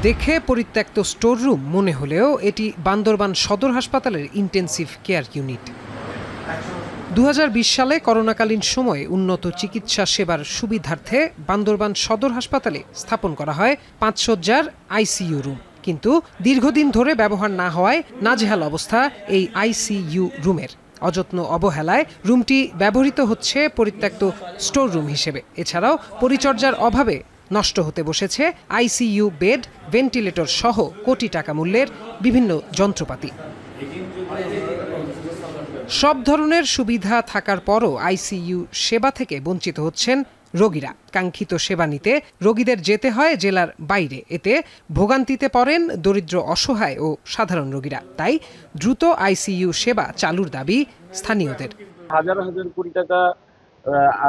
দেখে পরিত্যক্ত store room মনে হলেও এটি বান্দরবান সদর হাসপাতালের ইন্টেন্সিভ কেয়ার ইউনিট। 2020 সালে করোনাকালীন সময়ে উন্নত চিকিৎসা সেবার সুবিধার্থে বান্দরবান সদর হাসপাতালে স্থাপন করা হয় 5 শয্যার আইসিইউ রুম, কিন্তু দীর্ঘদিন ধরে ব্যবহার না হওয়ায় নাজেহাল অবস্থা এই আইসিইউ রুমের। অযত্ন অবহেলায় রুমটি ব্যবহৃত হচ্ছে পরিত্যক্ত স্টোর রুম হিসেবে। এছাড়াও পরিচর্যার অভাবে নষ্ট হতে বসেছে আইসিইউ বেড, ভেন্টিলেটর সহ কোটি টাকা মূল্যের বিভিন্ন যন্ত্রপাতি। সব ধরনের সুবিধা থাকার পরও আইসিইউ সেবা থেকে বঞ্চিত হচ্ছেন রোগীরা। কাঙ্ক্ষিত সেবা নিতে রোগীদের যেতে হয় জেলার বাইরে। এতে ভোগান্তিতে পড়েন দরিদ্র, অসহায় ও সাধারণ রোগীরা। তাই দ্রুত আইসিইউ সেবা চালুর দাবি স্থানীয়দের। হাজার হাজার কোটি টাকা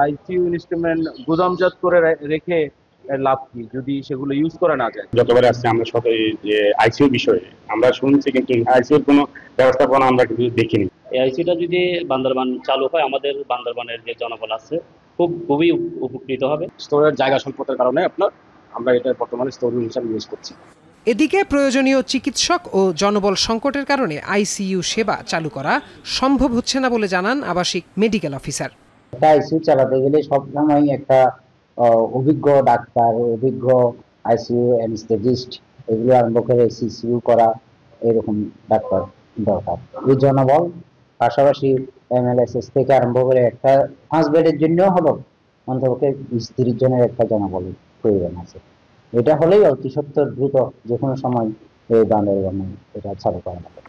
আইসিইউ ইনস্ট্রুমেন্ট গুদামজাত করে রেখে লাভ কি যদি সেগুলো ইউজ করা না যায়। যতবার আসছে আমরা সবাই যে আইসিইউ বিষয়ে আমরা শুনছি, কিন্তু আইসিইউর কোনো ব্যবস্থাপনা আমরা কিন্তু দেখিনি। এই আইসিইউটা যদি বান্দরবান চালু হয়, আমাদের বান্দরবানের যে জনবল আছে খুবই উপকৃত হবে। স্টোরের জায়গা সংকটের কারণে আমরা এটা বর্তমানে স্টোর রুম হিসেবে ইউজ করছি। এদিকে প্রয়োজনীয় চিকিৎসক ও জনবল সংকটের কারণে আইসিইউ সেবা চালু করা সম্ভব হচ্ছে না বলে জানান আবাসিক মেডিকেল অফিসার। আইসিইউ চালাতে গেলে সবসময় একটা অভিজ্ঞ ডাক্তার, অভিজ্ঞ আইসিইউ অ্যানেস্থেটিস্ট এগুলো আরম্ভ করে সিসিইউ করা এরকম ডাক্তার দরকার। এই জনবল পাশাপাশি এমএলএসএস থেকে আরম্ভ করে একটা 5 বেডের জন্য হলো অন্তপক্ষে 20-30 জনের একটা জনবল প্রয়োজন আছে। এটা হলেই অতি সত্বর দ্রুত যে কোনো সময় এই বান্দরবানে এটা চালু করা যাবে।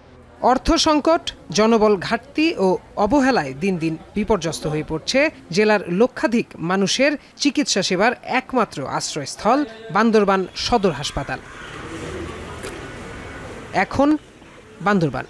অর্থ সংকট, জনবল ঘাটতি ও অবহেলায় দিন দিন বিপর্যস্ত হয়ে পড়ছে জেলার লক্ষাধিক মানুষের চিকিৎসা সেবার একমাত্র আশ্রয়স্থল বান্দরবান সদর হাসপাতাল। এখন বান্দরবান।